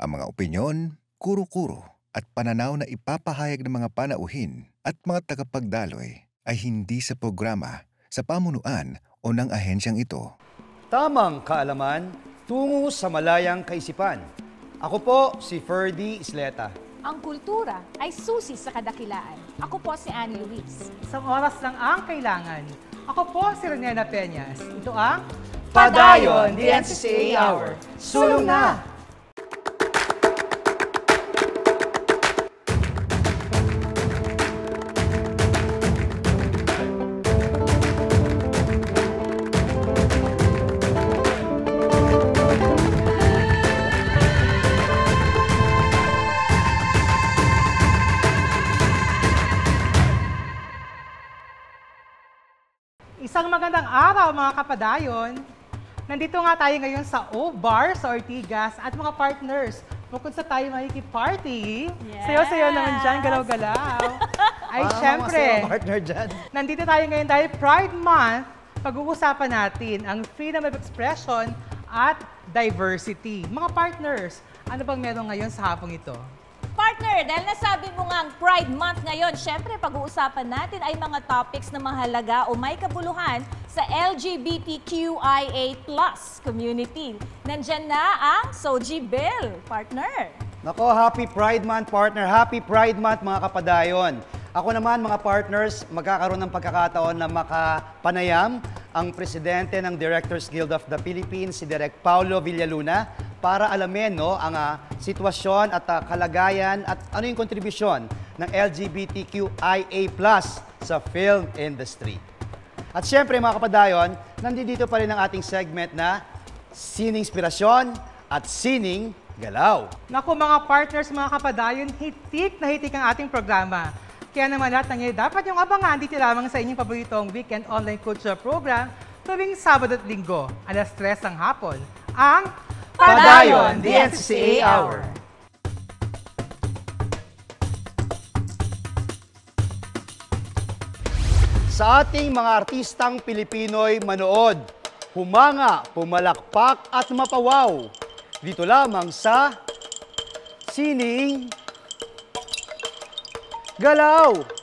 Ang mga opinyon, kuro-kuro at pananaw na ipapahayag ng mga panauhin at mga tagapagdaloy ay hindi sa programa, sa pamunuan o ng ahensyang ito. Tamang kaalaman tungo sa malayang kaisipan. Ako po si Ferdy Isleta. Ang kultura ay susi sa kadakilaan. Ako po si Annie Luis. Isang oras lang ang kailangan. Ako po si Renena Peñas. Ito ang Padayon, the NCCA Hour. Sulong na! Isang magandang araw mga kapadayon. Nandito nga tayo ngayon sa O-Bar sa Ortigas at mga partners. Bukod sa tayo makiki-party, sayo-sayo naman dyan, galaw-galaw. Ay, syempre, partner dyan. nandito tayo ngayon dahil Pride Month, pag-uusapan natin ang freedom of expression at diversity. Mga partners, ano bang meron ngayon sa hapong ito? Partner, dahil nasabi mo nga ang Pride Month ngayon, syempre pag-uusapan natin ay mga topics na mahalaga o may kabuluhan sa LGBTQIA+ community. Nandyan na ang Soji Bill, partner. Nako, Happy Pride Month, partner. Happy Pride Month, mga kapadayon. Ako naman, mga partners, magkakaroon ng pagkakataon na makapanayam ang presidente ng Directors Guild of the Philippines, si Direk Paulo Villaluna, para alamin ang sitwasyon at kalagayan at ano yung kontribusyon ng LGBTQIA+ sa film industry. At syempre, mga kapadayon, nandito pa rin ang ating segment na Sining Inspirasyon at Sining Galaw. Naku mga partners, mga kapadayon, hitik na hitik ang ating programa. Kaya naman lahat ng ngayon, dapat yung abangan dito lamang sa inyong paboritong weekend online culture program tuwing Sabado at Linggo, alas 3 ng hapon. Ang Padayon, the NCCA Hour. Sa ating mga artistang Pilipino'y manood, humanga, pumalakpak at mapawaw. Dito lamang sa Sining Galaw.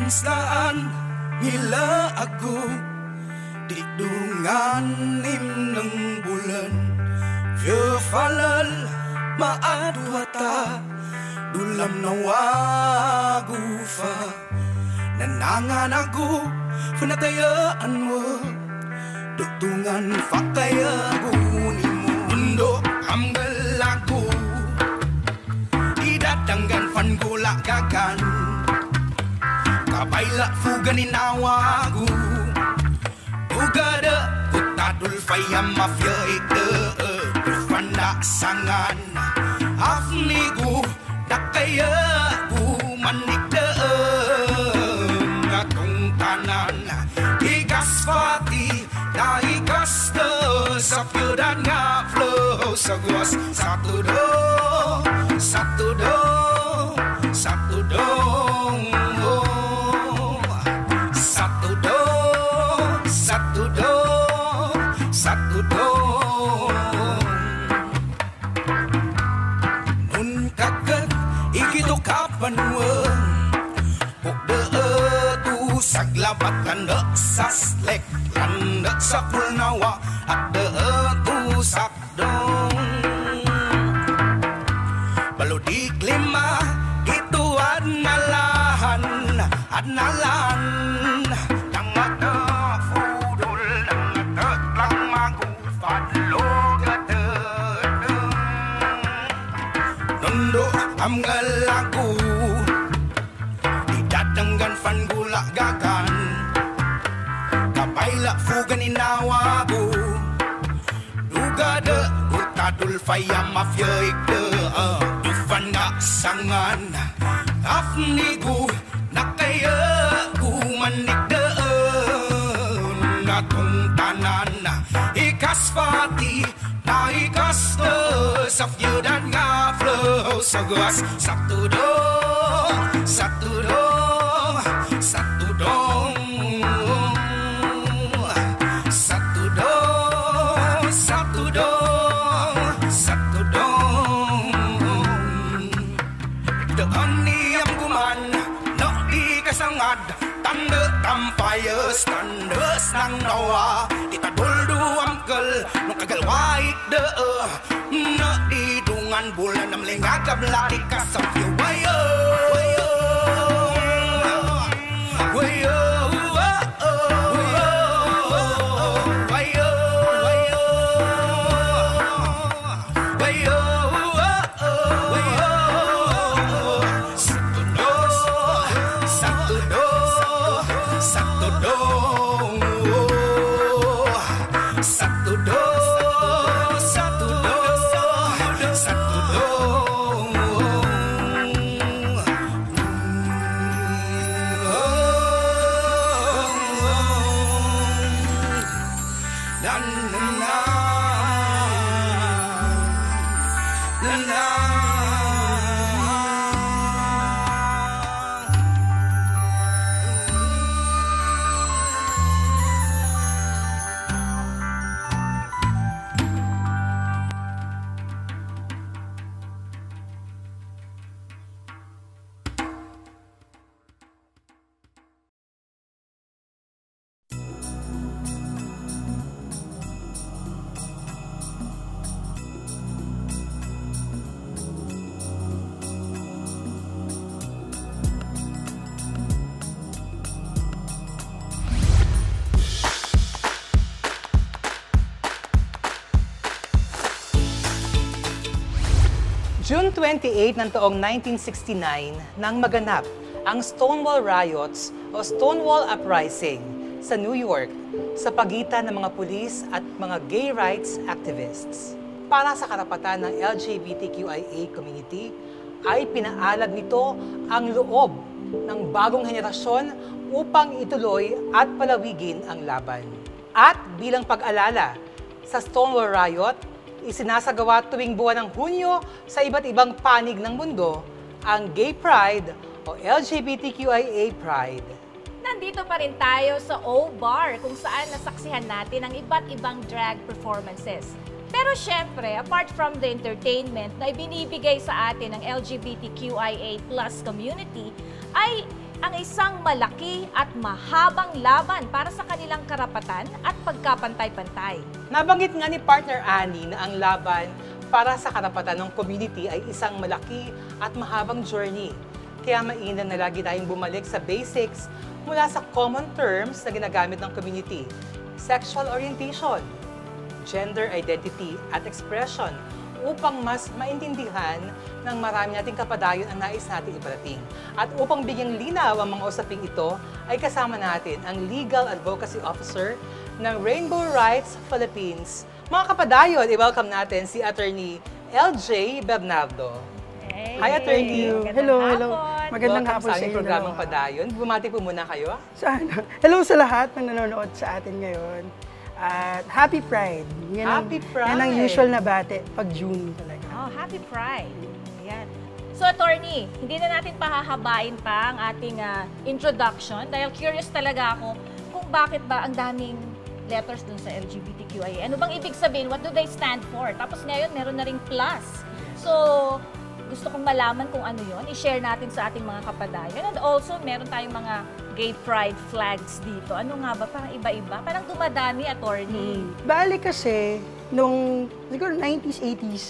Saan nila ako di dungan ng bulan Fyofalal maadwata dulam na wagufa nanangan ako panatayaan mo dutungan fakaya guni mo mundo hamgal ako idatanggan fangula gagan Kabaila fuga ni nawagu Ugada Kutadul faya mafia ite Ufanda sangan Afnigu Dakaya Gu manikde Ngatong tanan Igas fati Naigas de Sapyo dan ngaflo Seguas Satu do Satu do Satu do Satu dong Nun kaget Ikitu kapan weng Pukde tu Saglabat tanda saslek Tanda sapulnawa Ada tu sakdong Balu diklima Gitu adnalahan Adnalan Amgal aku Didatanggan fan gula gagan Kabaila fugan inawagu Dugada utadul faya mafia ikde Dufan ngak sangan Afnigu nakaya kumanikdaan natong tanan ikaspati na ikasta sa fiyudan nga flow sa gawas sa tudong tampayas tandas ng nawa itadulduam kel nung kagalwait de na idungan bulan ng lingagab lari kasam wayo wayo June 28 ng taong 1969 nang maganap ang Stonewall Riots o Stonewall Uprising sa New York sa pagitan ng mga pulis at mga gay rights activists. Para sa karapatan ng LGBTQIA community, ay pinaalab nito ang loob ng bagong henerasyon upang ituloy at palawigin ang laban. At bilang pag-alala sa Stonewall Riot, isinasagawa tuwing buwan ng Hunyo sa iba't ibang panig ng mundo ang Gay Pride o LGBTQIA Pride. Nandito pa rin tayo sa O-Bar kung saan nasaksihan natin ang iba't ibang drag performances. Pero syempre, apart from the entertainment na ibinibigay sa atin ng LGBTQIA+ community, ay ang isang malaki at mahabang laban para sa kanilang karapatan at pagkapantay-pantay. Nabanggit nga ni partner Annie na ang laban para sa karapatan ng community ay isang malaki at mahabang journey. Kaya mainam na lagi tayong bumalik sa basics mula sa common terms na ginagamit ng community: sexual orientation, gender identity at expression, upang mas maintindihan ng marami nating kapadayon ang nais natin iparating. At upang bigyang linaw ang mga usaping ito, ay kasama natin ang Legal Advocacy Officer ng Rainbow Rights Philippines. Mga kapadayon, i-welcome natin si Attorney LJ Bernardo. Hey. Hi, Attorney. Hello. Welcome Magandang hapon sa sa aming inyo. programang Padayon. Bumati po muna kayo. Hello sa lahat na nanonood sa atin ngayon. At Happy Pride. Happy Pride. Yan ang usual na bate pag June talaga. Oh, Happy Pride. Ayan. So, Attorney, hindi na natin pahahabain pa ang ating introduction dahil curious talaga ako kung bakit ba ang daming letters dun sa LGBTQIA. Ano bang ibig sabihin? What do they stand for? Tapos ngayon, meron na ring plus. So, gusto kong malaman kung ano yon. I-share natin sa ating mga kapadayon. And also, meron tayong mga gay pride flags dito. Ano nga ba? Parang iba-iba. Parang dumadami, Attorney. Bali kasi, nung siguro 90s, 80s,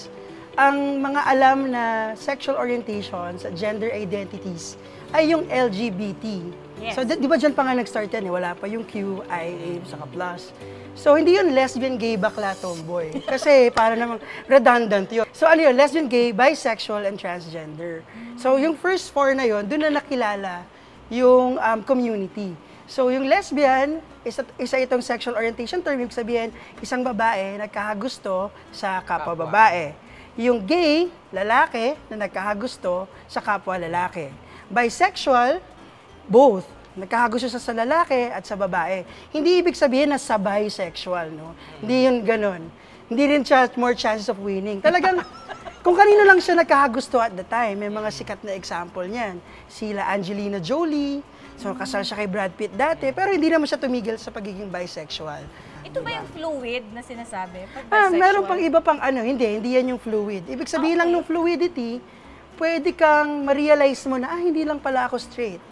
ang mga alam na sexual orientations at gender identities ay yung LGBT. Yes. So, di ba dyan pa nga nag-start yan? Wala pa yung QIA, saka plus. So, hindi yun lesbian, gay, bakla, tomboy. Kasi para namang redundant yun. So, ano yun? Lesbian, gay, bisexual, and transgender. So, yung first four na yun, doon na nakilala yung community. So, yung lesbian, isa itong sexual orientation term, yung sabihin, isang babae nagkakagusto sa kapwa babae. Yung gay, lalaki, na nagkakagusto sa kapwa lalaki. Bisexual, both. Nagkakagusto siya sa lalaki at sa babae. Hindi ibig sabihin na sabay sexual, no? Hindi yun ganun. Hindi rin siya more chances of winning. Talagang, kung kanino lang siya nagkakagusto at the time, may mga sikat na example niyan. Sila Angelina Jolie, so kasal siya kay Brad Pitt dati, pero hindi naman siya tumigil sa pagiging bisexual. Ito ba yung fluid na sinasabi? Pag Meron bisexual? pang iba pang hindi yan yung fluid. Ibig sabihin lang ng fluidity, pwede kang ma-realize mo na, hindi lang pala ako straight.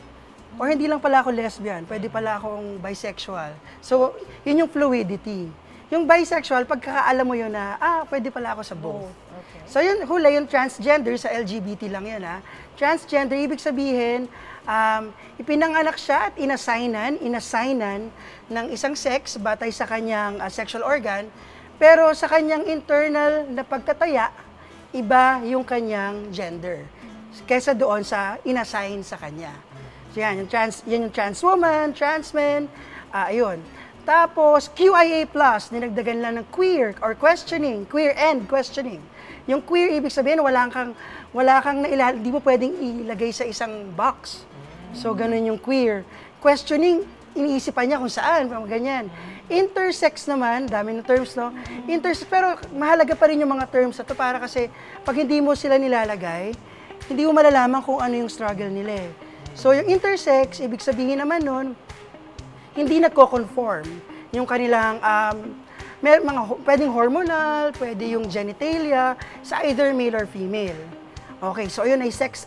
Or hindi lang pala ako lesbian, pwede pala akong bisexual. So, yun yung fluidity. Yung bisexual, pagkakaalam mo yun na, pwede pala ako sa both. Okay. So, yun, yung transgender, sa LGBT lang yun, Transgender, ibig sabihin, ipinanganak siya at inassignan ng isang sex batay sa kanyang sexual organ, pero sa kanyang internal na pagtataya, iba yung kanyang gender kaysa doon sa inassign sa kanya. So yan yung trans woman, trans man, ayun. Tapos, QIA+, dinagdagan lang ng queer or questioning, queer and questioning. Yung queer, ibig sabihin, di mo pwedeng ilagay sa isang box. So, ganun yung queer. Questioning, iniisipan niya kung saan, ganyan. Intersex naman, dami ng terms, no? Intersex, pero mahalaga pa rin yung mga terms na to para kasi pag hindi mo sila nilalagay, hindi mo malalaman kung ano yung struggle nila eh. So, yung intersex, ibig sabihin naman nun, hindi nagko-conform yung kanilang, pwedeng hormonal, pwede yung genitalia, sa either male or female. Okay, so yun ay sex,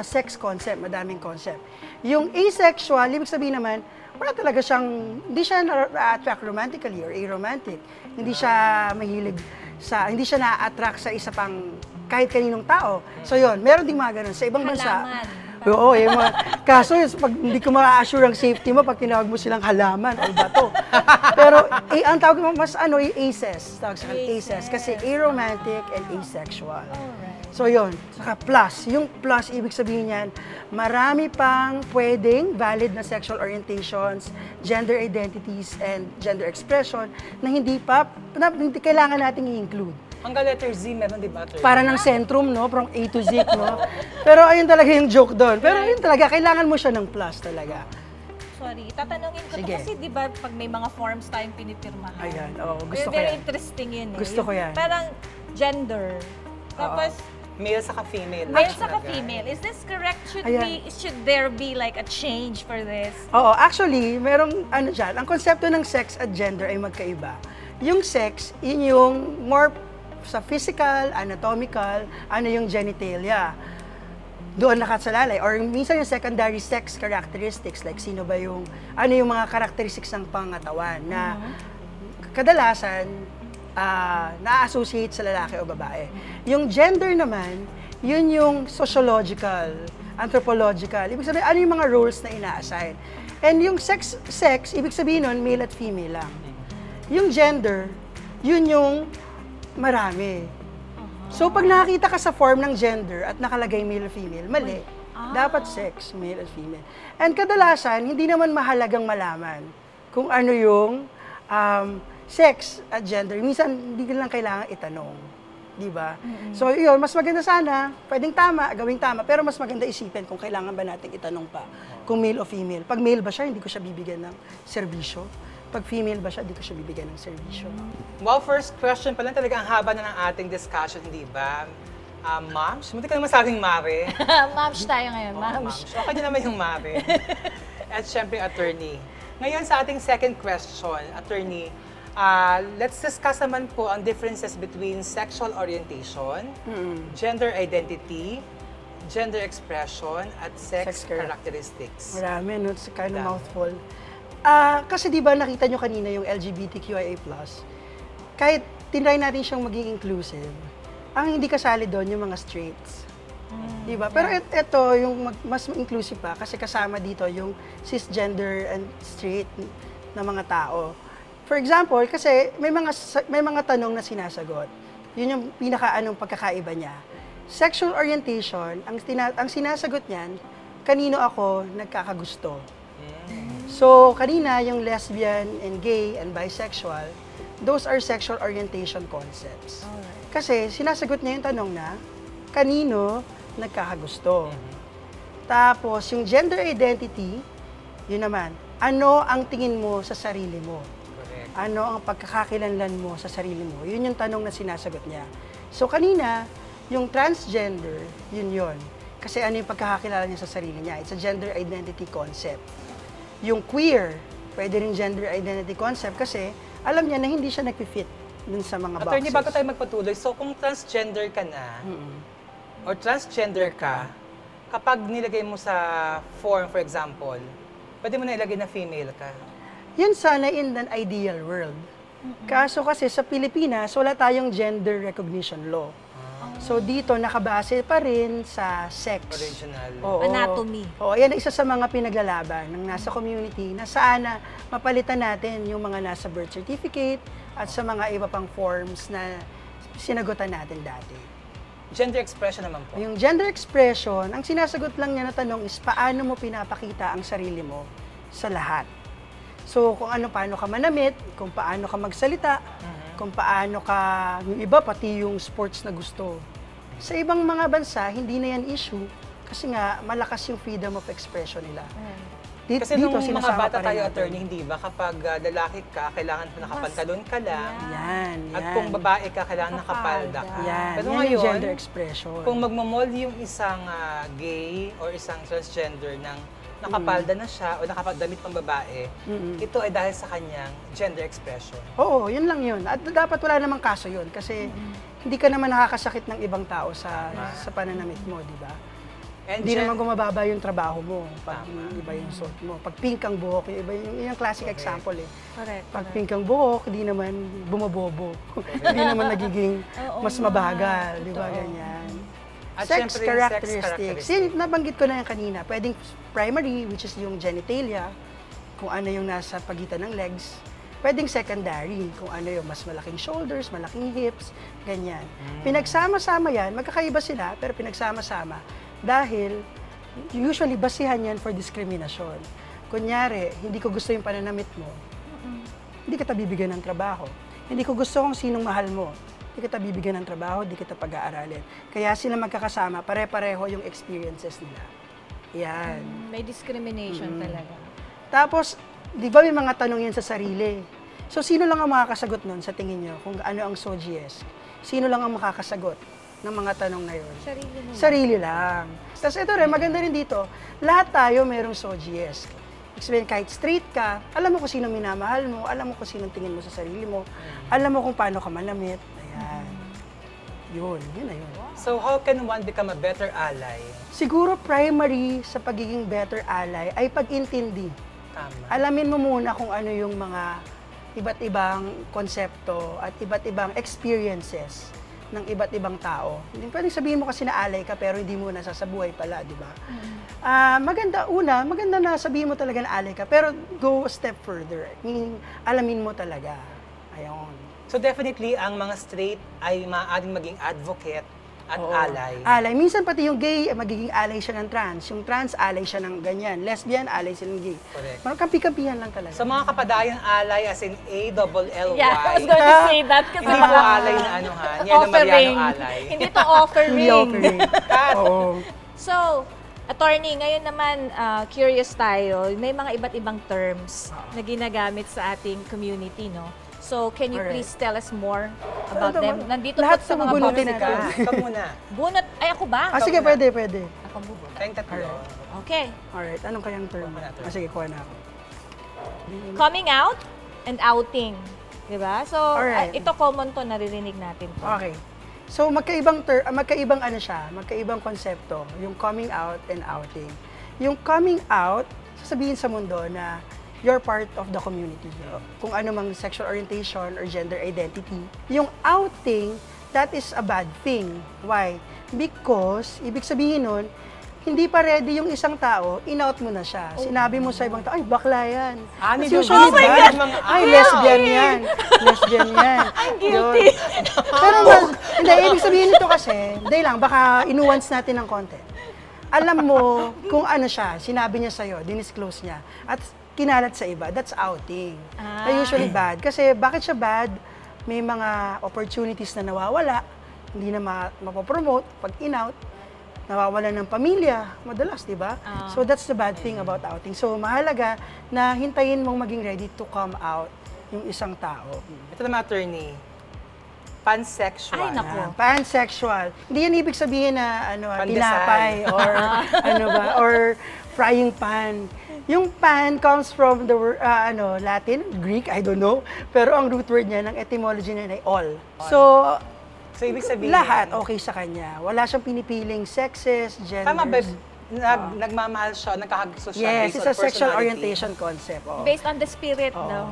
sex concept, madaming concept. Yung asexual, ibig sabihin naman, wala talaga siyang, hindi siya na-attract romantically or aromantic. Hindi siya hindi siya na-attract sa isa pang kahit kaninong tao. So yun, meron ding mga ganun. Sa ibang bansa, oo, yung mga, kaso pag hindi ko ma-assure ang safety mo pag tinawag mo silang halaman o bato. Pero ang tawag mo mas aces, tawag sa aces kasi aromantic and asexual. So yun, saka plus. Yung plus, ibig sabihin yan, marami pang pwedeng valid na sexual orientations, gender identities, and gender expression na hindi kailangan nating i-include. Hanggang letter Z meron, di ba? Para ng centrum, no? From A to Z, no? Pero ayun talaga yung joke doon. Pero ayun talaga, kailangan mo siya ng plus talaga. Sorry, tatanungin ko Sige. to kasi di ba pag may mga forms tayong pinipirmahan. Ayan, gusto ko Very yan. interesting yun eh. Gusto ko yan. Parang gender. Tapos, Male saka female. male saka female. Is this correct? Should there be like a change for this? Oo, actually, merong dyan, ang konsepto ng sex at gender ay magkaiba. Yung sex, yun yung more sa physical, anatomical, yung genitalia. Doon nakasalalay. Or minsan yung secondary sex characteristics, like sino ba yung mga characteristics ng pangatawan na kadalasan na-associate sa lalaki o babae. Yung gender naman, yun yung sociological, anthropological. Ibig sabihin, ano yung mga roles na ina-assign. And yung sex, ibig sabihin nun, male at female lang. Yung gender, yun yung marami. So, pag nakakita ka sa form ng gender at nakalagay male or female, mali. Dapat sex, male or female. And kadalasan, hindi naman mahalagang malaman kung ano yung sex at gender. Minsan, hindi lang kailangan itanong. Di ba? So, yun, mas maganda sana, pwedeng gawing tama, pero mas maganda isipin kung kailangan ba natin itanong pa kung male o female. Pag male ba siya, hindi ko siya bibigyan ng serbisyo. Pag female ba siya, hindi ko siya bibigyan ng serbisyo. Well, first question pa lang talaga ang haba na ng ating discussion, hindi ba? Ma'ams, munti ka naman sa ating Mare. Ma'ams tayo ngayon, ma'ams. Okay din naman yung Mare. At syempre, attorney. Ngayon sa ating second question, attorney, let's discuss naman po ang differences between sexual orientation, gender identity, gender expression, at sex characteristics. Marami, no? It's kind of mouthful. Kasi di ba nakita nyo kanina yung LGBTQIA+, kahit tinry natin siyang maging inclusive, ang hindi kasali doon yung mga straights. Di ba? Pero ito yung mas inclusive pa kasi kasama dito yung cisgender and straight na mga tao. For example, kasi may mga tanong na sinasagot. Yun yung pagkakaiba niya. Sexual orientation, ang sinasagot niyan, kanino ako nagkakagusto. So, kanina yung lesbian and gay and bisexual, those are sexual orientation concepts. Kasi sinasagot niya yung tanong na, kanino nagkakagusto. Tapos, yung gender identity, yun naman, ano ang tingin mo sa sarili mo? Correct. Ano ang pagkakakilanlan mo sa sarili mo? Yun yung tanong na sinasagot niya. So, kanina, yung transgender, yun. Kasi ano yung pagkakakilala niya sa sarili niya? It's a gender identity concept. Yung queer, pwede rin gender identity concept kasi alam niya na hindi siya nag-fit dun sa mga boxes. Attorney, bago tayo magpatuloy, so kung transgender ka na, or transgender ka, kapag nilagay mo sa form, for example, pwede mo na ilagay na female ka. Yun sana in an ideal world. Kaso kasi sa Pilipinas, wala tayong gender recognition law. So dito, nakabase pa rin sa sex. Original. Oo. Anatomy. Oo, yan ang isa sa mga pinaglalaban ng nasa community na sana mapalitan natin yung mga nasa birth certificate at sa mga iba pang forms na sinagutan natin dati. Gender expression naman po. Yung gender expression, ang sinasagot lang niya na tanong is paano mo pinapakita ang sarili mo sa lahat. So kung paano ka manamit, kung paano ka magsalita, kung paano ka, yung iba pati yung sports na gusto. Sa ibang mga bansa, hindi na yan issue kasi nga malakas yung freedom of expression nila. Kasi nung mga sinasama bata pa rin tayo, natin. attorney, hindi ba? Kapag lalaki ka, kailangan nakapantalon ka lang. Yan. At kung babae ka, kailangan nakapalda ka. Yan, Pero yan yung ngayon, gender expression. kung magmamall yung isang gay or isang transgender ng nakapalda na siya o nakapagdamit pang babae, ito ay dahil sa kanyang gender expression. Oo, yun lang yun. At dapat wala namang kaso yun kasi hindi ka naman nakakasakit ng ibang tao sa pananamit mo, di ba? And Hindi naman gumababa yung trabaho mo pag Tama. iba yung suot mo. Pag pink ang buhok, yung iba yung classic example eh. Correct. Pag pink ang buhok, di naman bumabobo. Hindi naman nagiging mas mabagal, di ba ganyan? At Sex syempre, yung characteristics. Yung nabanggit ko na yan kanina. Pwedeng primary, which is yung genitalia, kung ano yung nasa pagitan ng legs. Pwedeng secondary, kung ano yung mas malaking shoulders, malaking hips, ganyan. Pinagsama-sama yan, magkakaiba sila, pero pinagsama-sama. Dahil, usually, basihan yan for discrimination. Kunyari, hindi ko gusto yung pananamit mo, hindi kita bibigyan ng trabaho. Hindi ko gusto kung sinong mahal mo, hindi kita bibigyan ng trabaho, hindi kita pag-aaralin. Kaya sila magkakasama, pare-pareho yung experiences nila. Yan. May discrimination talaga. Tapos, di ba may mga tanong yan sa sarili? So, sino lang ang makakasagot nun sa tingin nyo kung ano ang SOGIES? Sino lang ang makakasagot ng mga tanong na yun? Sarili mo. Sarili lang. Tapos ito rin, maganda rin dito, lahat tayo mayroong SOGIES. Explain, kahit straight ka, alam mo kung sino minamahal mo, alam mo kung sino tingin mo sa sarili mo, alam mo kung paano ka manamit. Ayan. Yun na yun. So how can one become a better ally? Siguro primary sa pagiging better ally ay pag-intindi. Tama. Alamin mo muna kung ano yung mga iba't ibang konsepto at iba't ibang experiences ng iba't ibang tao. Hindi pwedeng sabihin mo kasi na alay ka pero hindi mo nasasabuhay pala, di ba? Maganda na sabihin mo talaga na alay ka pero go a step further. Meaning, alamin mo talaga. Ayun. So definitely, ang mga straight ay maaaring maging advocate at Oo. ally. Alay. Minsan pati yung gay, magiging alay siya ng trans. Yung trans, alay siya ng ganyan. Lesbian, alay sila ng gay. Correct. Parang kampi-kampihan lang talaga. Sa mga kapadayan, ally as in A-double-L-Y. Yeah, I was going to say that kasi Hindi po baka alay na ano ha, Nielo offering. Mariano alay. Hindi to offering. Hindi offering. Oo. So, attorney, ngayon naman curious tayo. May mga iba't ibang terms na ginagamit sa ating community, no? So, can you Alright. please tell us more about Ito, them? Nandito lahat po sa mga bubunutin boxes. natin. Ikaw muna. Bunot. Ay, ako ba? Sige, muna. pwede. Ako bubunot. Tayong tatlo. Okay. Alright, anong kayang term? Kuha na, term. Sige, kuha na ako. Coming out and outing. Diba? So, Alright. ito common to, naririnig natin to. Okay. So, magkaibang ano siya, magkaibang konsepto, yung coming out and outing. Yung coming out, sasabihin sa mundo na you're part of the community. Kung ano mang sexual orientation or gender identity. Yung outing, that is a bad thing. Why? Because, ibig sabihin nun, hindi pa ready yung isang tao, in-out mo na siya. Sinabi mo sa ibang tao, ay, bakla yan. Ani, Tapos oh my bad. God! Ay, lesbian yan. Lesbian yan. I'm guilty. Pero hindi, ibig sabihin nito kasi, hindi lang, baka inuance natin ng konti. Alam mo kung ano siya, sinabi niya sa'yo, dinisclose niya, at kinalat sa iba, that's outing. Usually bad. Kasi bakit siya bad? May mga opportunities na nawawala, hindi na mapopromote pag in-out. nawawalan ng pamilya, madalas, di ba? So that's the bad thing about outing. So mahalaga na hintayin mong maging ready to come out yung isang tao. Ito naman, attorney. Pansexual. Ay, naku. Pansexual. Hindi yan ibig sabihin na Pandesal. tinapay or or frying pan. Yung pan comes from the word, Latin, Greek, I don't know. Pero ang root word niya, ng etymology niya ay all. So ibig sabihin, lahat okay sa kanya. Wala siyang pinipiling sexes, genders. Tama ba? Nagmamahal siya, nagkakagusto siya Yes, based it's on a sexual personality. orientation concept. Oh. Based on the spirit, no?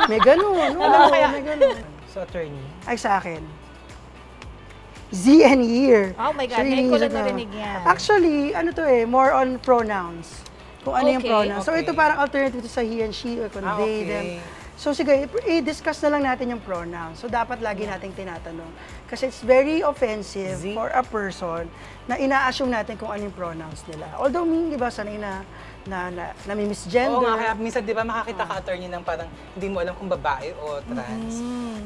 May ganun. May ganun. So, attorney. Ay, sa akin. Z and year. Oh my God, So, ngayon ko lang iniisip narinig yan. Actually, more on pronouns. Kung ano yung Okay. pronouns. So, Okay. ito parang alternative to sa he and she or kung they, them. So, sige, i-discuss na lang natin yung pronouns. So, dapat lagi nating tinatanong. Kasi it's very offensive for a person na ina-assume natin kung ano yung pronouns nila. Although, di ba, sanay na nami-misgender. Oo nga, kaya minsan, di ba, makakita ka, attorney, ng parang hindi mo alam kung babae o trans.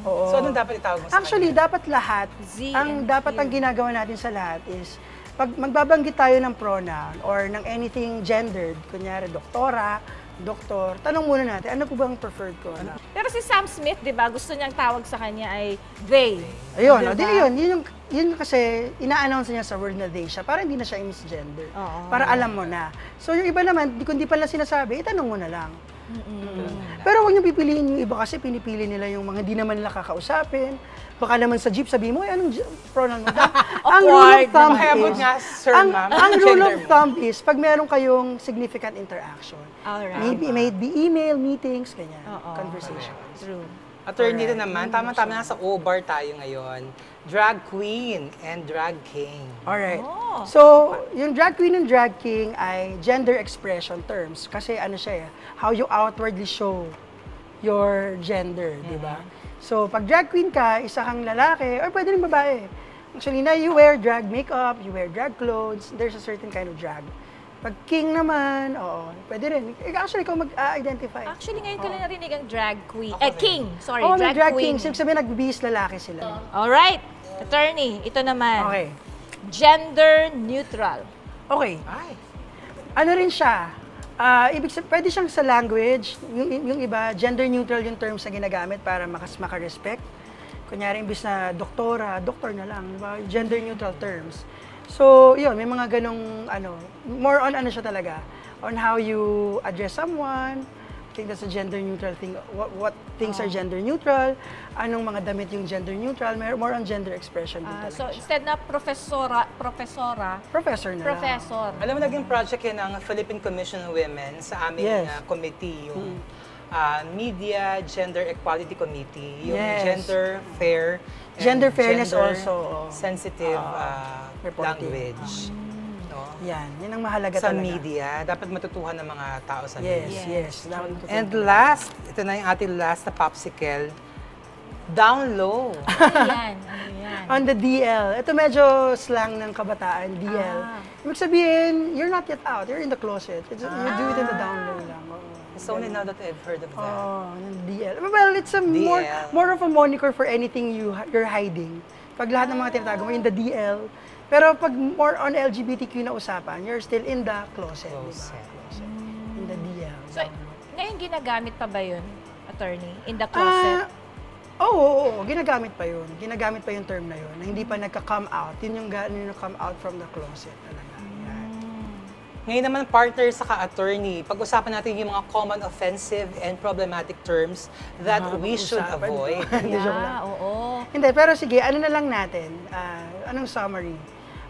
Oo. So, anong dapat itawag mo sa Actually, kanya? dapat lahat. Z and Dapat Q. ang ginagawa natin sa lahat is, pag magbabanggit tayo ng pronoun or ng anything gendered, kunyari doktora, doktor, tanong muna natin, ano po bang preferred pronoun? Pero si Sam Smith, di ba, gusto niyang tawag sa kanya ay they. Ayun, Diba? yun kasi ina-announce niya sa word na they siya, para hindi na siya misgender. Oo. Para alam mo na. So yung iba naman, kung di pala sinasabi, itanong mo na lang. Pero huwag niyo pipiliin yung iba kasi pinipili nila yung mga di naman nila kakausapin. Baka naman sa jeep sabihin mo, anong pronoun mo? Ang rule of thumb Pakiabot is, nga, sir, ma'am. ang rule of Gender mo. thumb is, pag meron kayong significant interaction, Alright. may it be email, meetings, ganyan, Oo. conversation. True. Attorney dito naman, tama-tama na sa O-bar tayo ngayon. Drag queen and drag king. Alright. Oh. So, yung drag queen and drag king ay gender expression terms. Kasi ano siya how you outwardly show your gender, di ba? So, pag drag queen ka, isa kang lalaki, or pwede rin babae. Actually, na you wear drag makeup, you wear drag clothes, there's a certain kind of drag. Pag king naman, pwede rin. Actually, ikaw mag-identify. Actually, ngayon ko lang narinig ang drag queen. king. Sorry, Oo, may drag queen. king. Ibig sabihin, nagbibihis lalaki sila. Alright. Attorney, ito naman. Okay. Gender neutral. Okay. Ay. Ano rin siya? Ibig sabihin, pwede siyang sa language. Yung iba, gender neutral yung terms na ginagamit para maka-respect. Kunyari, imbis na doktora, doktor na lang. Diba? Gender neutral terms. So, yun, may mga ganong, more on siya talaga. On how you address someone. I think that's a gender neutral thing. What things are gender neutral? Anong mga damit yung gender neutral? More on gender expression din talaga So, siya. instead na professora, Professor na lang. professor. Alam mo, naging project yan ng Philippine Commission on Women sa aming Yes. committee, yung Media Gender Equality Committee, yung Yes. gender fair, and Gender fairness gender also. sensitive reporting. language. No? Yan ang mahalaga Sa talaga. media, dapat matutuhan ng mga tao sa Yes, media. yes. And last, ito na yung ating last na popsicle, down low. Ano yan? Ano yan? On the DL. Ito medyo slang ng kabataan, DL. Ibig sabihin, you're not yet out. You're in the closet. You do it in the down low lang. It's only now that I've heard of that. DL. Well, it's a DL. more of a moniker for anything you're hiding. Pag lahat ng mga tinatago mo, in the DL. Pero pag more on LGBTQ na usapan, you're still in the closet. Closet. Diba? Closet. In the DL. So, ngayon ginagamit pa ba yun, attorney? In the closet? Oo, ginagamit pa yun. Ginagamit pa yung term na yun, na hindi pa nagka-come out. Yun yung come out from the closet talaga. Yan. Ngayon naman, partner sa ka-attorney, pag-usapan natin yung mga common offensive and problematic terms that we should pag-usapan. avoid. Hindi, joke lang. Oo. Hindi, pero sige, ano na lang natin? Anong summary?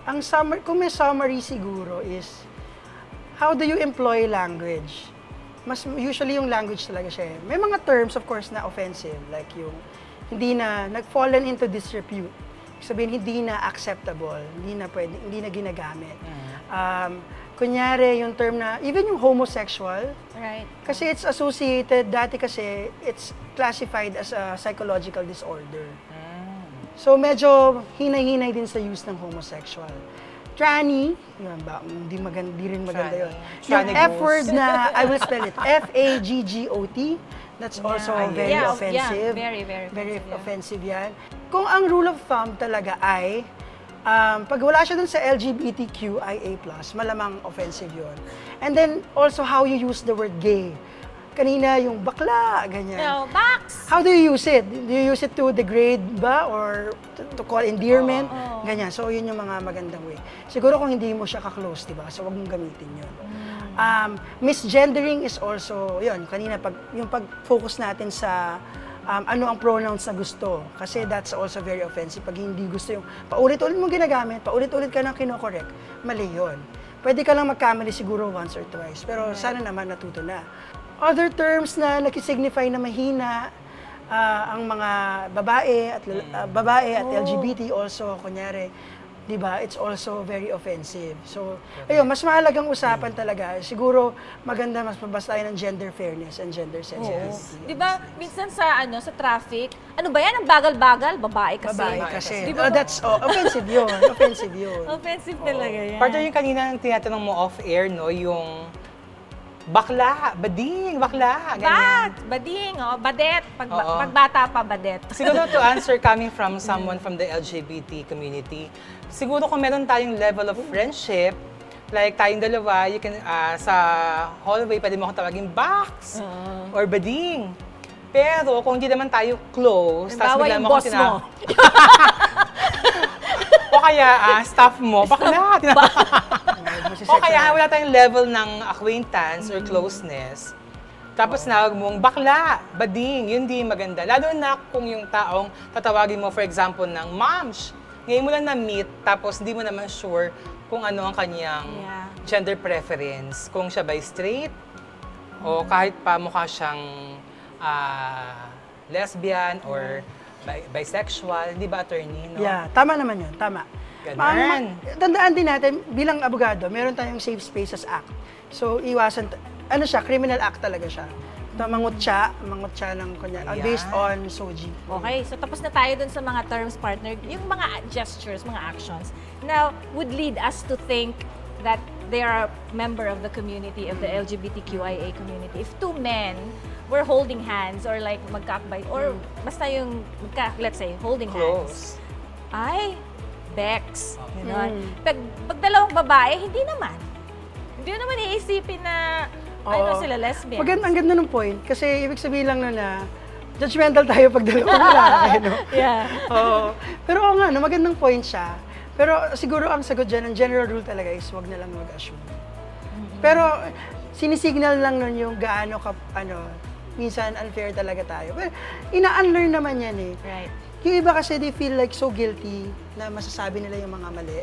Ang summary, kung may summary siguro is, how do you employ language? Usually yung language talaga siya. May mga terms, of course, na offensive, like yung hindi na, nag-fallen into disrepute. Sabihin, hindi na acceptable, hindi na ginagamit. Kunyari, yung term na, even yung homosexual, Right. kasi it's associated, dati kasi, it's classified as a psychological disorder. So, medyo hinay-hinay din sa use ng homosexual. Tranny, yun ba, di rin maganda yun. Yung Tranny F goes. word na, I will spell it, F-A-G-G-O-T, that's also very Yeah, offensive. yeah, very, very Very offensive, yeah. offensive yan. Kung ang rule of thumb talaga ay, Pag wala siya dun sa LGBTQIA+, malamang offensive yun. And then, also how you use the word gay. Kanina, yung bakla, ganyan. No, box! How do you use it? Do you use it to degrade ba? Or to call endearment? Ganyan. So, yun yung mga magandang way. Siguro kung hindi mo siya ka-close, diba? So, wag mong gamitin yun. Misgendering is also, yun, kanina, yung pag-focus natin sa ano ang pronouns na gusto. Kasi that's also very offensive. Pag hindi gusto yung paulit-ulit mong ginagamit, paulit-ulit ka nang kinokorek, mali yun. Pwede ka lang magkamali siguro once or twice. Pero sana naman natuto na. Other terms na nakisignify na mahina, ang mga babae at LGBT also, kunyari, di ba, it's also very offensive. So, ayun, mas mahalagang usapan talaga. Siguro, maganda mas mabas tayo ng gender fairness and gender sensitivity. Di ba, minsan sa traffic, ano ba yan, ang bagal-bagal? Babae kasi. Babae kasi. Di ba? That's offensive yun. Offensive yun. Offensive talaga yan. Partner, yung kanina tinatanong mo off-air, no, yung bakla, bading, bakla, ganyan. Bading, badet. Pagbata pa, badet. Siguro to answer coming from someone from the LGBT community, siguro kung meron tayong level of friendship, like tayong dalawa, you can, sa hallway, pwede mo akong tawagin box or bading. Pero kung hindi naman tayo close, tapos bigla mo akong tinawag. O kaya, staff mo, bakla. O kaya wala tayong level ng acquaintance or closeness. Tapos nawag mong bakla, bading, yun di maganda. Lalo na kung yung taong tatawagin mo, for example, ng moms. Ngayon mo lang na-meet, tapos hindi mo naman sure kung ano ang kanyang gender preference. Kung siya ba straight, o kahit pa mukha siyang lesbian or bisexual, di ba, attorney? No? Yeah, tama naman yun, tama. Tandaan din natin, bilang abogado, meron tayong Safe Spaces Act. So, iwasan, criminal act talaga siya. Mangut siya ng based on SOGI. Okay, so tapos na tayo dun sa mga terms, partner. Yung mga gestures, mga actions, now would lead us to think that they are a member of the community, of the LGBTQIA community. If two men were holding hands or like magkakbite, or basta yung, let's say, holding hands. Ay, Bex. Pag dalawang babae, hindi naman. Hindi naman iisipin na sila lesbians. Ang ganda ng point. Kasi ibig sabihin lang na judgmental tayo pag dalawang lalaki. No? Yeah. Pero nga, magandang point siya. Pero siguro ang sagot dyan, ang general rule talaga is huwag na lang mag-assume. Pero sinisignal lang nun yung gaano minsan unfair talaga tayo. Pero ina-unlearn naman yan eh. Right. Yung iba kasi they feel like so guilty na masasabi nila yung mga mali.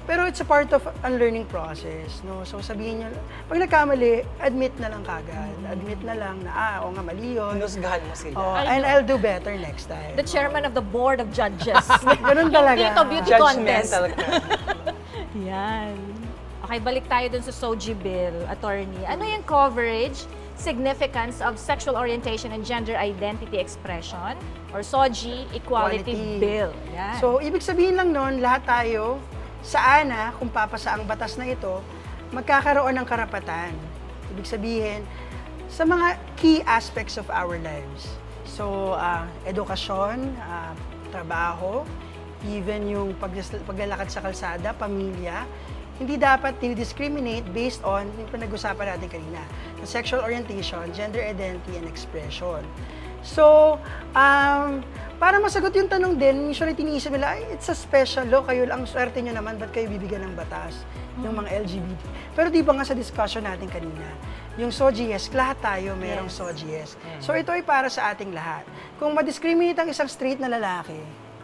Pero it's a part of unlearning process, no? So sabihin nyo, pag nagkamali, admit na lang kagad. Admit na lang na, oo nga, mali yun. Hinusgahan mo sila. And I'll do better next time. The chairman of the board of judges. Ganun talaga. Dito, beauty contest. Judgmental ka. Yan. Okay, balik tayo dun sa SOGI bill, attorney. Ano yung coverage, significance of sexual orientation and gender identity expression, or SOGI Equality Bill? Yan. So, ibig sabihin lang nun, lahat tayo, saan kung papasa ang batas na ito, magkakaroon ng karapatan. Ibig sabihin, sa mga key aspects of our lives. So, edukasyon, trabaho, even yung paglalakad sa kalsada, pamilya, hindi dapat discriminate based on yung pinag-usapan natin kanina, the sexual orientation, gender identity, and expression. So, para masagot yung tanong din, usually tiniisip nila, it's a special law, kayo ang swerte nyo naman, ba't kayo bibigyan ng batas, yung mga LGBT. Pero di ba nga sa discussion natin kanina, yung SOGIES, lahat tayo mayroong SOGIES. So ito ay para sa ating lahat. Kung ma-discriminate ang isang straight na lalaki,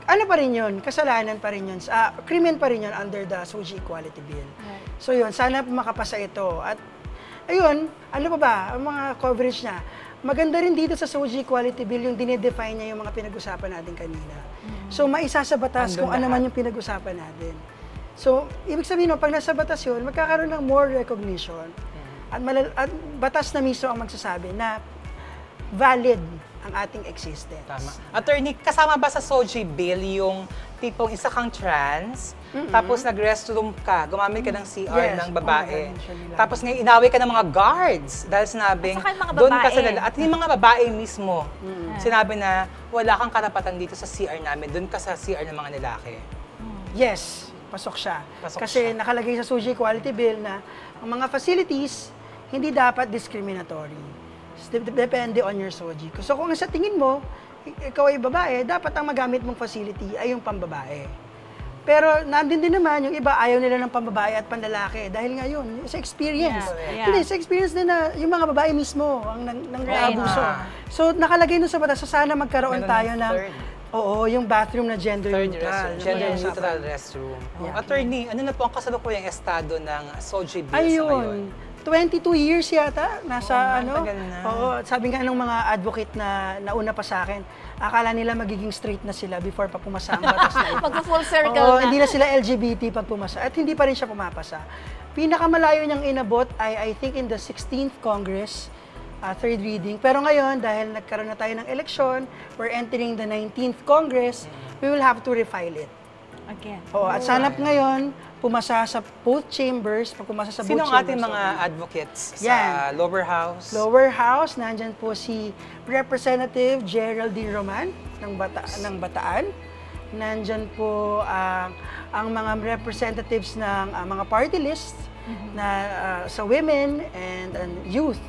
ano pa rin yun? Kasalanan pa rin yun. Krimen pa rin yun under the SOGI Equality Bill. So yun, sana makapasa ito. At ayun, ano pa ba? Ang mga coverage niya. Maganda rin dito sa SOGI Equality Bill yung dinedefine niya yung mga pinag-usapan natin kanina. So maisa sa batas kung ano man yung pinag-usapan natin. So, ibig sabihin pag nasa batas yun, magkakaroon ng more recognition. At batas na mismo ang magsasabi na valid ang ating existence. Tama. Attorney, kasama ba sa SOGI bill yung tipong isa kang trans, tapos nag-restroom ka, gumamit ka ng CR ng babae, tapos ngayon inaway ka ng mga guards dahil sinabing doon ka sa at yung mga babae mismo, sinabi na wala kang karapatan dito sa CR namin, doon ka sa CR ng mga lalaki. Yes. pasok siya. Pasok Kasi siya. nakalagay sa SOGI Equality Bill na ang mga facilities hindi dapat discriminatory. Depende on your SOGI. So kung sa tingin mo, ikaw ay babae, dapat ang magamit mong facility ay yung pambabae. Pero nandun din naman, yung iba ayaw nila ng pambabae at panlalaki. Dahil ngayon, sa experience. Yeah. Hindi, sa experience din na yung mga babae mismo ang nang-aabuso. So nakalagay nun sa batas. So sana magkaroon Meron tayo ng ng... third. Oo, yung bathroom na gender neutral. Gender Yes. neutral restroom. Yeah. Attorney, ano na po ang kasalukuyang estado ng SOGI bill sa ngayon? Ayun, 22 years yata, nasa Oo, tagal na. Oo, sabi nga ng mga advocate na nauna pa sa akin, akala nila magiging straight na sila before pa pumasa ang batas na ito. Magpo-full circle Oo, na. hindi na sila LGBT pag pumasa at hindi pa rin siya pumapasa. Pinakamalayo niyang inabot ay I think in the 16th Congress, third reading. Pero ngayon, dahil nagkaroon na tayo ng eleksyon, we're entering the 19th Congress, we will have to refile it. Again. Oo, at sana ngayon, pumasa sa both chambers, pag pumasa sa Sino both ang ating chambers. mga advocates Yan. sa lower house? Lower House, nandyan po si Representative Geraldine Roman ng Bataan. Nandyan po ang mga representatives ng mga party list na sa women and youth.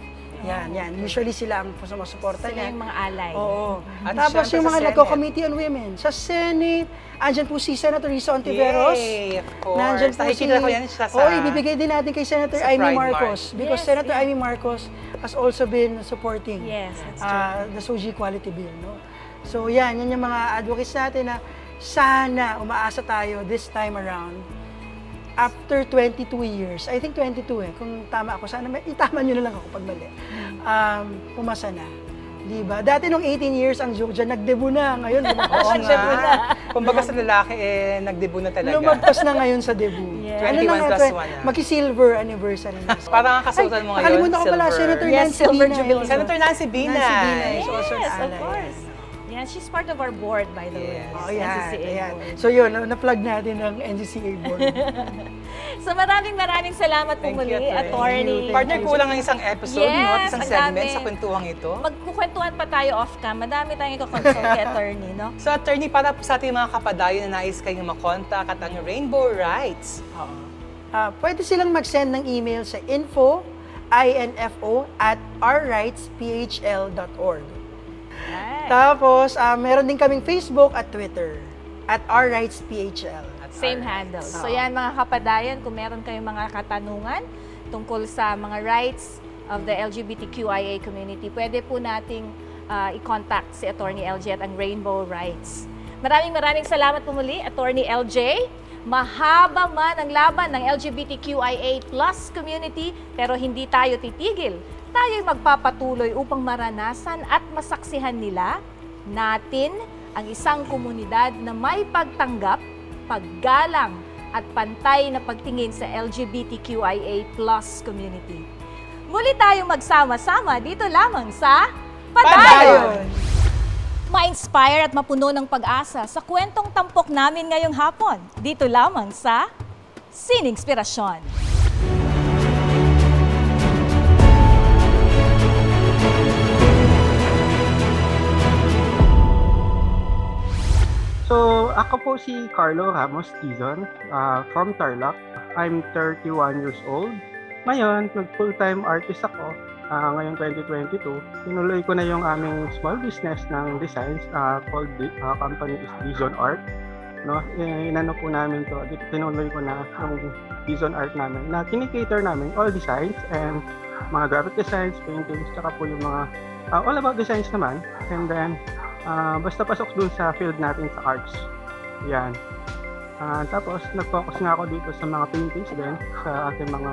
Yan. Usually sila ang sumusuporta Sila niyan. yung mga alay. Oo. At Tapos syempre yung sa mga Senate. nagko-committee on women. Sa Senate, andyan po si Senator Risa Ontiveros. Yay, of course. Nandyan po Nakikita ko yan siya sa... ibibigay din natin kay Senator sa Amy Pride Marcos. March. Because Yes, Senator yeah. Amy Marcos has also been supporting Yes, that's true. the SOGI Equality Bill. No? So yan yung mga advocates natin na sana umaasa tayo this time around. After 22 years, I think 22 kung tama ako, sana itama nyo na lang ako pag mali, pumasa na. Diba? Dati nung 18 years ang joke dyan, nag-debut na. Ngayon, lumagpas Oo na. nga. Kumbaga sa lalaki, nag-debut na talaga. Lumagpas na ngayon sa debut. Yeah. 21 plus 1 na. Maki-silver anniversary na. Parang ang kasuotan mo ngayon, Nakalimutan ko pala, silver. Senator Yes, Nancy silver Bina. jubilee. Senator Nancy Bina. Nancy Bina is also an Yes, of ally. course. Yeah, she's part of our board, by the way. Yes. Oh, yan, NCCA yan. board. So yun, na-plug natin ang NCCA board. So maraming salamat po Thank muli, you, Atty. Attorney. Partner, kulang ang isang episode, no? At Yes, isang ang segment dami. sa kwentuhang ito. Magkukwentuhan pa tayo off-cam. Madami tayong ikakonsul kay Attorney, no? So, Attorney, para po sa ating mga kapadayon na nais kayong makontak at ang Rainbow Rights. Pwede silang mag-send ng email sa info@rrightsphl.org. Right. Tapos, meron din kaming Facebook at Twitter at rrightsphl. Same handle. So yan mga kapadayon, kung meron kayong mga katanungan tungkol sa mga rights of the LGBTQIA community, pwede po nating i-contact si Attorney LJ at ang Rainbow Rights. Maraming salamat po muli, Attorney LJ. Mahaba man ang laban ng LGBTQIA plus community, pero hindi tayo titigil. Tayo'y magpapatuloy upang maranasan at masaksihan natin ang isang komunidad na may pagtanggap, paggalang at pantay na pagtingin sa LGBTQIA plus community. Muli tayong magsama-sama dito lamang sa Padayon! Ma-inspire at mapuno ng pag-asa sa kwentong tampok namin ngayong hapon. Dito lamang sa Siningspirasyon. So, ako po si Carlo Ramos Tizon from Tarlac. I'm 31 years old. Ngayon, full-time artist ako. Ngayon 2022, tinuloy ko na yung aming small business ng designs called company is Vision Art. No, inano po namin to, tinuloy ko na yung Vision Art namin na kinikater namin all designs and mga graphic designs, paintings, tsaka po yung mga all about designs naman. And then, basta pasok dun sa field natin sa arts. Yan. Tapos, nag-focus nga ako dito sa mga paintings din, sa ating mga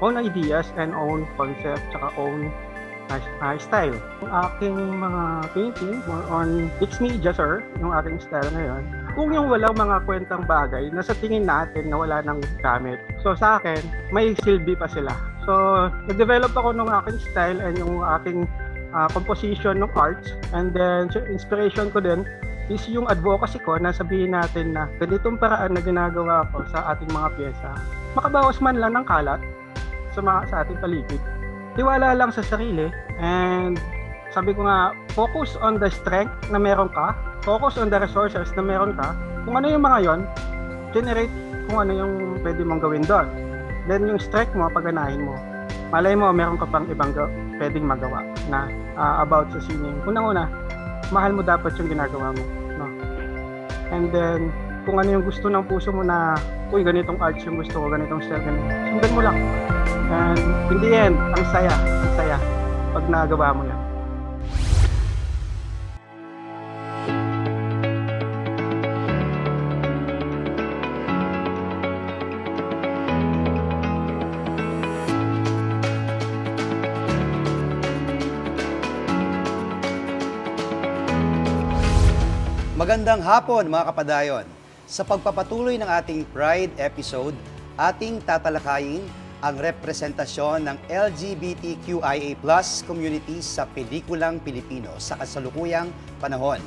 own ideas and own concept, tsaka own style. Yung aking mga painting, more on mixed media, sir, yung aking style ngayon. Kung yung walang mga kwentang bagay na sa tingin natin na wala nang gamit. So sa akin, may silbi pa sila. So, nag-develop ako ng aking style and yung aking composition ng arts, and then inspiration ko din is yung advocacy ko na sabihin natin na ganitong paraan na ginagawa ko sa ating mga pyesa, makabawas man lang ng kalat sa ating paligid. Tiwala lang sa sarili, and sabi ko nga, focus on the strength na meron ka, focus on the resources na meron ka. Kung ano yung mga yon, generate kung ano yung pwede mong gawin doon. Then yung strike mo, paganahin mo. Malay mo, meron ka pang ibang pwedeng magawa na about sa sining. Unang-una, mahal mo dapat yung ginagawa mo. No? And then, kung ano yung gusto ng puso mo na, uy, ganitong arts yung gusto ko, ganitong style, ganito. Sundan mo lang. And in the end, ang saya pag nagawa mo yan. Magandang hapon mga kapadayon. Sa pagpapatuloy ng ating Pride episode, ating tatalakayin ang representasyon ng LGBTQIA+ community sa pelikulang Pilipino sa kasalukuyang panahon.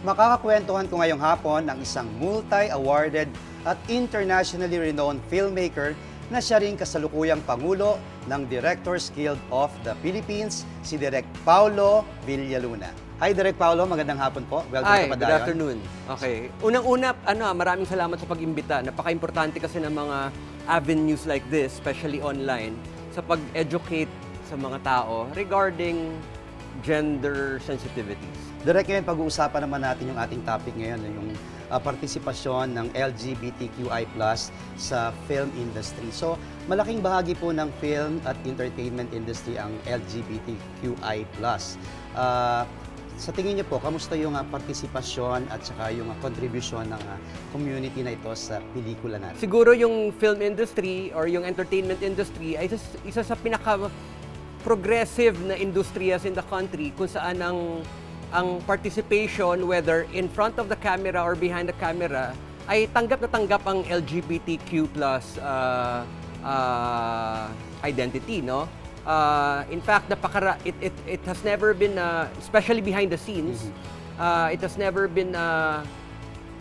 Makakakwentuhan ko ngayong hapon ang isang multi-awarded at internationally renowned filmmaker na siya ring kasalukuyang Pangulo ng Directors Guild of the Philippines, si Direk Paulo Villaluna. Hi, Direk Paulo. Magandang hapon po. Welcome Hi, to good afternoon. Okay. Unang-una, maraming salamat sa pag-imbita. Napaka-importante kasi ng mga avenues like this, especially online, sa pag-educate sa mga tao regarding gender sensitivities. Direk, ngayon pag-uusapan naman natin yung ating topic ngayon, yung partisipasyon ng LGBTQI+ sa film industry. So, malaking bahagi po ng film at entertainment industry ang LGBTQI+. Sa tingin niyo po, kamusta yung partisipasyon at saka yung contribution ng community na ito sa pelikula natin? Siguro yung film industry or yung entertainment industry ay isa sa pinaka-progressive na industriya in the country kung saan ang participation, whether in front of the camera or behind the camera, ay tanggap na tanggap ang LGBTQ+ identity, no? In fact, it has never been, especially behind the scenes, it has never been,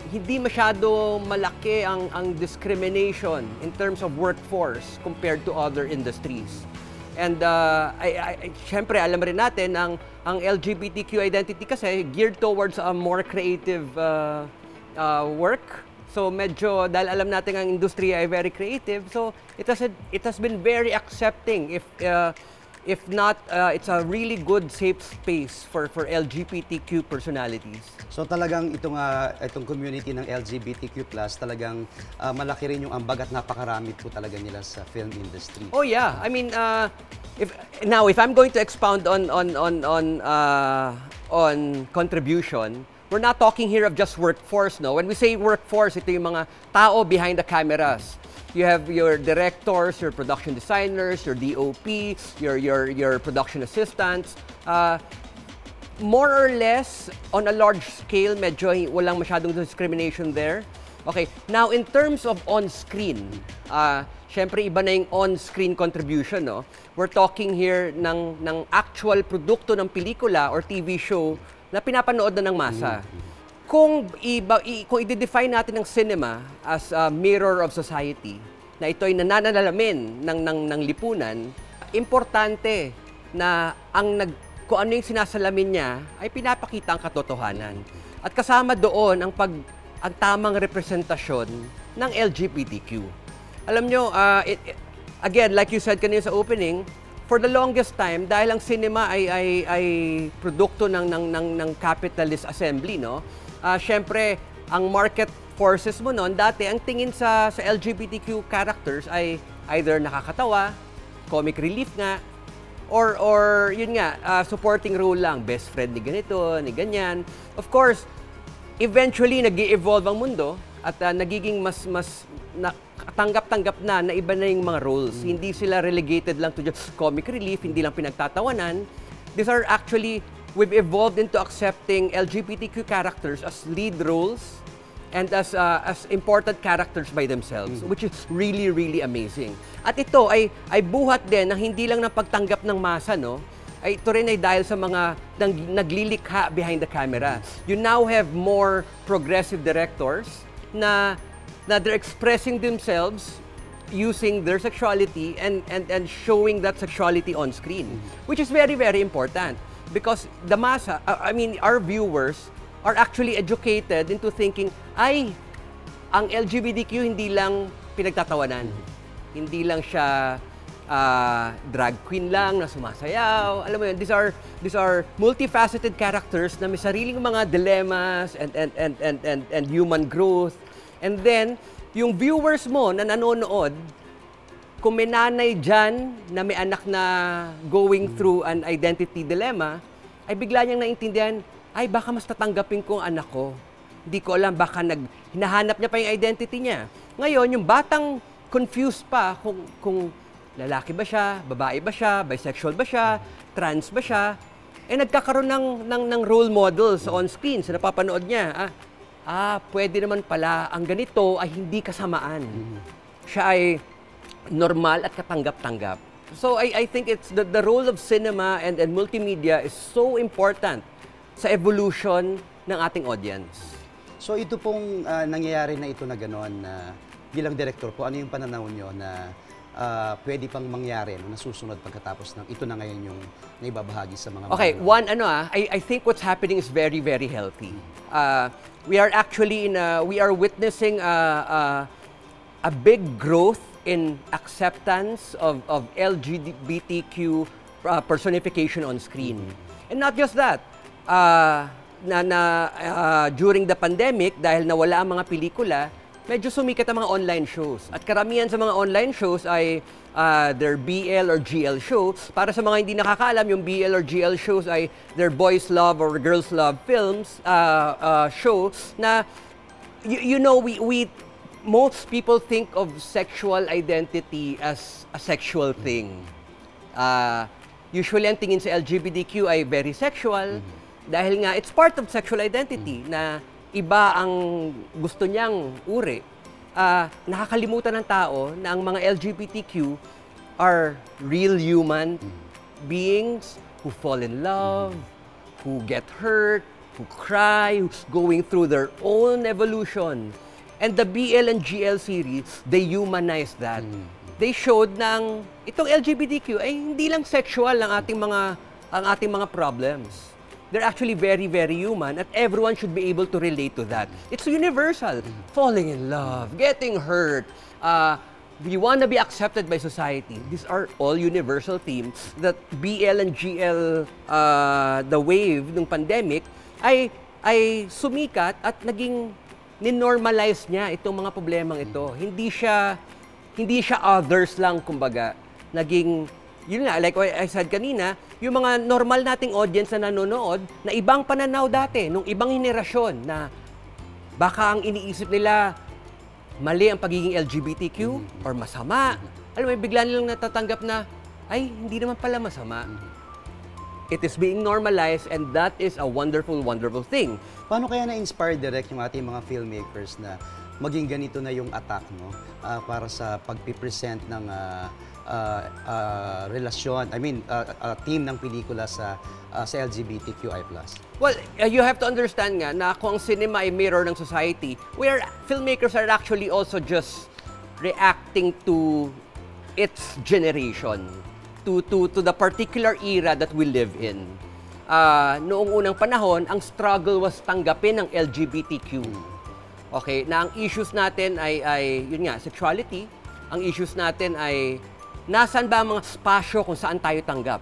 hindi masyado malaki ang discrimination in terms of workforce compared to other industries. And syempre, alam rin natin, ang LGBTQ identity kasi geared towards a more creative work. So medyo, dahil alam natin ang industriya ay very creative, so it has been very accepting. If not, it's a really good safe space for LGBTQ personalities. So talagang itong community ng LGBTQ+, talagang malaki rin yung ambag at napakarami po talaga nila sa film industry. Oh yeah, I mean, if I'm going to expound on contribution, we're not talking here of just workforce, no? When we say workforce, ito yung mga tao behind the cameras. You have your directors, your production designers, your DOP, your production assistants. More or less, on a large scale, medyo walang masyadong discrimination there. Okay, now in terms of on-screen, syempre iba na yung on-screen contribution, no? We're talking here ng actual produkto ng pelikula or TV show na pinapanood na ng masa. Kung i-define natin ng cinema as a mirror of society, na ito ay nananalamin ng lipunan, importante na kung ano yung sinasalamin niya ay pinapakita ang katotohanan. At kasama doon ang tamang representasyon ng LGBTQ. Alam nyo, again, like you said kanina sa opening, for the longest time, dahil ang cinema ay produkto ng capitalist assembly, no? Syempre, ang market forces mo noon, dati ang tingin sa LGBTQ characters ay either nakakatawa, comic relief nga, or yun nga, supporting role lang, best friend ni ganito, ni ganyan. Of course, eventually, nag-i-evolve ang mundo at nagiging mas tanggap-tanggap na iba na yung mga roles. Hindi sila relegated lang to just comic relief, hindi lang pinagtatawanan. These are actually, we've evolved into accepting LGBTQ characters as lead roles and as important characters by themselves, which is really, really amazing. At ito ay buhat din ng hindi lang ng pagtanggap ng masa, no? Ito rin ay dahil sa mga naglilikha behind the camera. You now have more progressive directors na they're expressing themselves using their sexuality and showing that sexuality on screen, which is very, very important because the masa, our viewers are actually educated into thinking, ang LGBTQ hindi lang pinagtatawanan. Hindi lang siya drag queen lang na sumasayaw. Alam mo yun, these are multifaceted characters na may sariling mga dilemmas and human growth. And then, yung viewers mo na nanonood, kung may nanay dyan na may anak na going through an identity dilemma, ay bigla niyang naintindihan, ay baka mas tatanggapin ko ang anak ko. Hindi ko alam, baka hinahanap niya pa yung identity niya. Ngayon, yung batang confused pa kung lalaki ba siya, babae ba siya, bisexual ba siya, trans ba siya, nagkakaroon ng role models on screen sa napapanood niya. Pwede naman pala, ang ganito ay hindi kasamaan. Siya ay normal at katanggap-tanggap. So I think it's the role of cinema and multimedia is so important sa evolution ng ating audience. So ito pong nangyayari na ito na gano'n, bilang director po, ano yung pananaw nyo na pwede pang mangyari na susunod pagkatapos ng ito na ngayon yung naibabahagi sa mga Okay, I think what's happening is very, very healthy. We are actually we are witnessing a big growth in acceptance of LGBTQ personification on screen. And not just that, during the pandemic, dahil nawala ang mga pelikula, medyo sumikat ang mga online shows. At karamihan sa mga online shows ay their BL or GL show. Para sa mga hindi nakakaalam, yung BL or GL shows ay their boys love or girls love films show na, you know, most people think of sexual identity as a sexual thing. Usually, ang tingin sa LGBTQ ay very sexual dahil nga it's part of sexual identity na iba ang gusto niyang uri. Nakakalimutan ng tao na ang mga LGBTQ are real human beings who fall in love, who get hurt, who cry, who's going through their own evolution. And the BL and GL series, they humanized that. They showed na itong LGBTQ ay hindi lang sexual ang ating mga problems. They're actually very, very human at everyone should be able to relate to that. It's universal. Falling in love, getting hurt, we want to be accepted by society. These are all universal themes that BL and GL, the wave ng pandemic, ay sumikat at naging ninormalize niya itong mga problemang ito. Hindi siya others lang, kumbaga. Naging, yun nga, like I said kanina, yung mga normal nating audience na nanonood, na ibang pananaw dati, nung ibang henerasyon, na baka ang iniisip nila, mali ang pagiging LGBTQ or masama. Alam mo, bigla nilang natatanggap na, ay, hindi naman pala masama. It is being normalized and that is a wonderful, wonderful thing. Paano kaya na-inspire direct yung ating mga filmmakers na maging ganito na yung attack, no? Para sa pagpipresent ng relasyon, theme ng pelikula sa LGBTQI+. Well, you have to understand nga na kung ang cinema ay mirror ng society, where filmmakers are actually also just reacting to its generation, to the particular era that we live in. Noong unang panahon, ang struggle was tanggapin ng LGBTQ. Okay, na ang issues natin ay yun nga, sexuality. Ang issues natin ay nasaan ba ang mga spasyo kung saan tayo tanggap.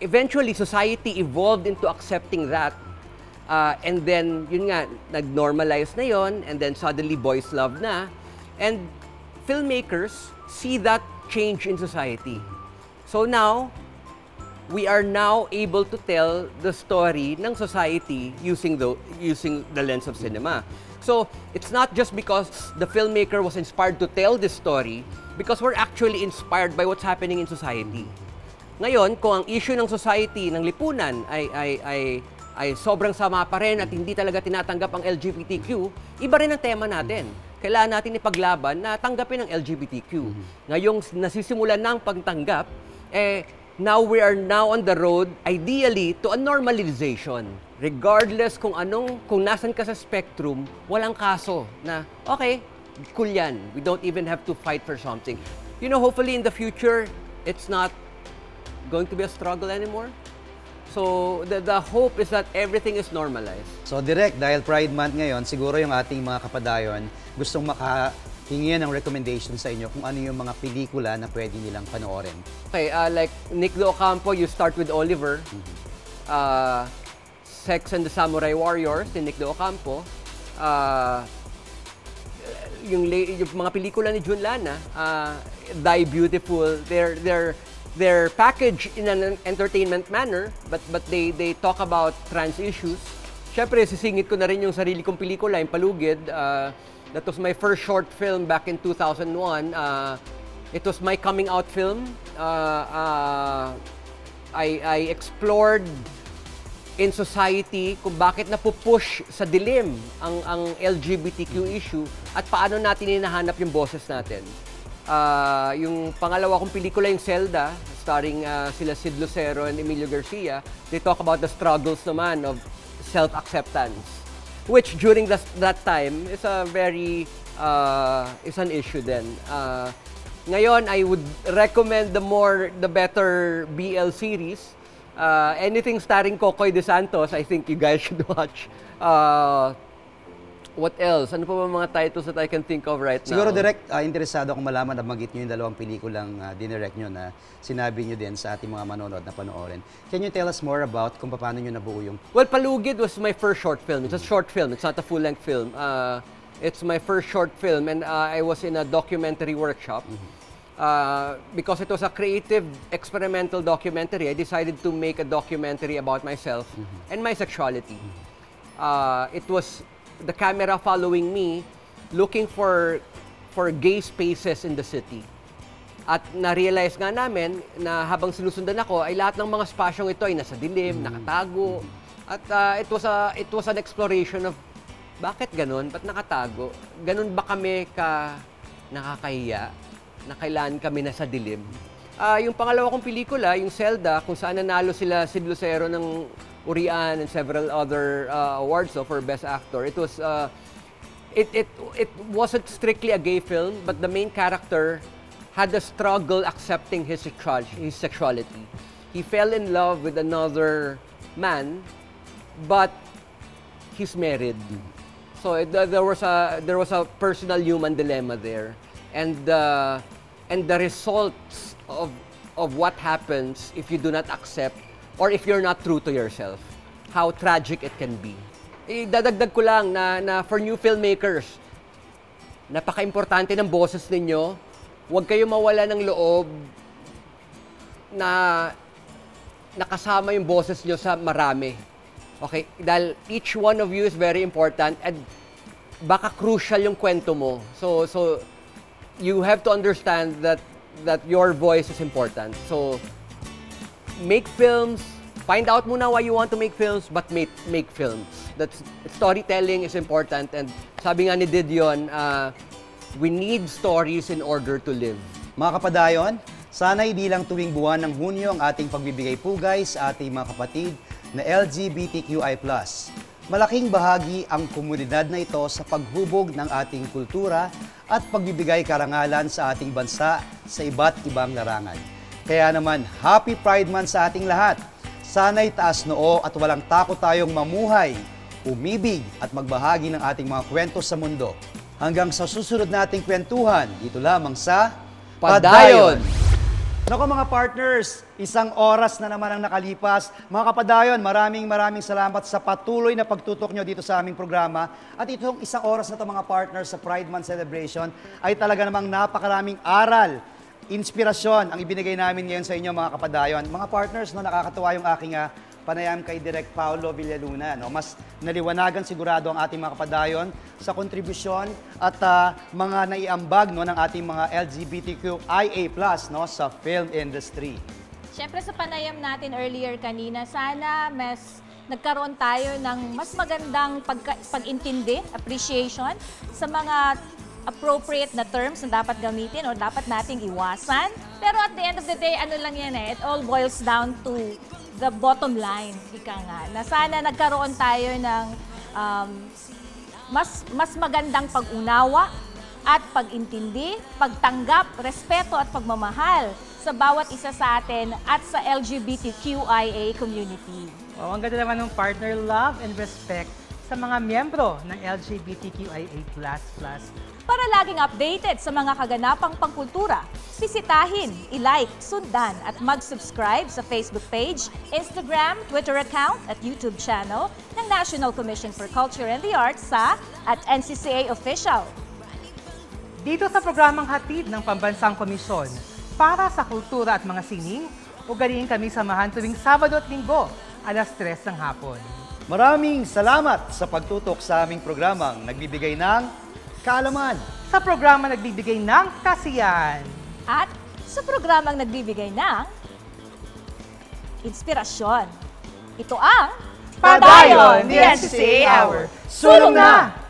Eventually, society evolved into accepting that. And then, yun nga, nag-normalize na yon, and then suddenly boys love na. And filmmakers see that change in society. So now, we are now able to tell the story ng society using the lens of cinema. So, it's not just because the filmmaker was inspired to tell this story, because we're actually inspired by what's happening in society. Ngayon, kung ang issue ng society, ng lipunan, ay sobrang sama pa rin at hindi talaga tinatanggap ang LGBTQ, iba rin ang tema natin. Kailangan natin ipaglaban na tanggapin ang LGBTQ. Ngayong nasisimulan ng pagtanggap, now we are now on the road, ideally, to a normalization. Regardless kung nasan ka sa spectrum, walang kaso na, okay, cool yan. We don't even have to fight for something. You know, hopefully in the future, it's not going to be a struggle anymore. So the hope is that everything is normalized. So direct, dahil Pride Month ngayon, siguro yung ating mga kapadayon gustong makahingi ng recommendation sa inyo kung ano yung mga pelikula na pwede nilang panoorin. Okay, like Nick De Ocampo, you start with Oliver. Sex and the Samurai Warriors ni Nick De Ocampo. Yung mga pelikula ni Jun Lana, Die Beautiful, they're packaged in an entertainment manner, but they talk about trans issues. Siyempre, sisingit ko na rin yung sarili kong pelikula, yung Palugid. That was my first short film back in 2001. It was my coming out film. I explored in society kung bakit napupush sa dilim ang LGBTQ issue at paano natin hinahanap yung boses natin. Yung pangalawa kong pelikula, yung Zelda, starring sila Sid Lucero and Emilio Garcia. They talk about the struggles naman of self-acceptance, which during that time is a very is an issue then. Ngayon, I would recommend the better BL series. Anything starring Kokoy De Santos, I think you guys should watch. What else? Ano pa ba mga titles that I can think of right now? Siguro direct, interesado akong malaman na banggit nyo yung dalawang pelikulang dinirect nyo na sinabi nyo din sa ating mga manonood na panoorin. Can you tell us more about kung paano nyo nabuo yung... Well, Palugid was my first short film. It's a short film. It's not a full-length film. It's my first short film and I was in a documentary workshop. Because it was a creative, experimental documentary, I decided to make a documentary about myself and my sexuality. It was the camera following me, looking for gay spaces in the city. At na-realize nga namin na habang sinusundan ako, ay lahat ng mga spasyong ito ay nasa dilim, nakatago. At it was an exploration of bakit ganun? Ba't nakatago? Ganun ba kami ka nakakahiya na kailan kami nasa dilim? Yung pangalawa kong pelikula, yung Zelda, kung saan nanalo sila Sid Lucero ng Urian and several other awards for Best Actor. It was it wasn't strictly a gay film, but the main character had a struggle accepting his sexuality. He fell in love with another man, but he's married. So there was a personal human dilemma there, and the results of what happens if you do not accept or if you're not true to yourself, how tragic it can be. Dadagdag ko lang na for new filmmakers, napaka-importante ng boses ninyo. Huwag kayo mawala ng loob na nakasama yung boses nyo sa marami. Okay? Dahil each one of you is very important and baka crucial yung kwento mo. So you have to understand that your voice is important. So make films, find out muna why you want to make films, but make films. Storytelling is important, and sabi nga ni Didion, we need stories in order to live. Mga kapadayon, sana'y di lang tuwing buwan ng Hunyo ang ating pagbibigay pugay sa ating mga kapatid na LGBTQI+. Malaking bahagi ang komunidad na ito sa paghubog ng ating kultura at pagbibigay karangalan sa ating bansa sa iba't ibang larangan. Kaya naman, Happy Pride Month sa ating lahat. Sana'y taas noo at walang takot tayong mamuhay, umibig at magbahagi ng ating mga kwento sa mundo. Hanggang sa susunod nating kwentuhan, dito lamang sa Padayon! Nako mga partners, isang oras na naman ang nakalipas. Mga kapadayon, maraming salamat sa patuloy na pagtutok nyo dito sa aming programa. At itong isang oras na ito mga partners sa Pride Month Celebration ay talaga namang napakaraming aral, inspirasyon ang ibinigay namin ngayon sa inyo mga kapadayon. Mga partners, nakakatuwa yung aking panayam kay Direk Paulo Villaluna. Mas naliwanagan sigurado ang ating mga kapadayon sa kontribusyon at mga naiambag ng ating mga LGBTQIA+ sa film industry. Siyempre sa panayam natin earlier kanina, sana mas nagkaroon tayo ng mas magandang pag-intindi, appreciation sa mga appropriate na terms na dapat gamitin o dapat nating iwasan. Pero at the end of the day, ano lang yan it all boils down to the bottom line, ika nga. Na sana nagkaroon tayo ng mas magandang pag-unawa at pag-intindi, pagtanggap, respeto at pagmamahal sa bawat isa sa atin at sa LGBTQIA community. Oh, ang ganda naman ng partner, love and respect sa mga miyembro ng LGBTQIA++. Para laging updated sa mga kaganapang pangkultura, bisitahin, i-like, sundan at mag-subscribe sa Facebook page, Instagram, Twitter account at YouTube channel ng National Commission for Culture and the Arts sa @NCCA Official. Dito sa programang hatid ng Pambansang Komisyon para sa Kultura at mga Sining, ugaliin kami samahan tuwing Sabado at Linggo, alas 3 ng hapon. Maraming salamat sa pagtutok sa aming programang nagbibigay ng kaalaman. Sa programa nagbibigay ng kasiyahan. At sa programang nagbibigay ng inspirasyon. Ito ang Padayon, the NCCA Hour. Sulong na!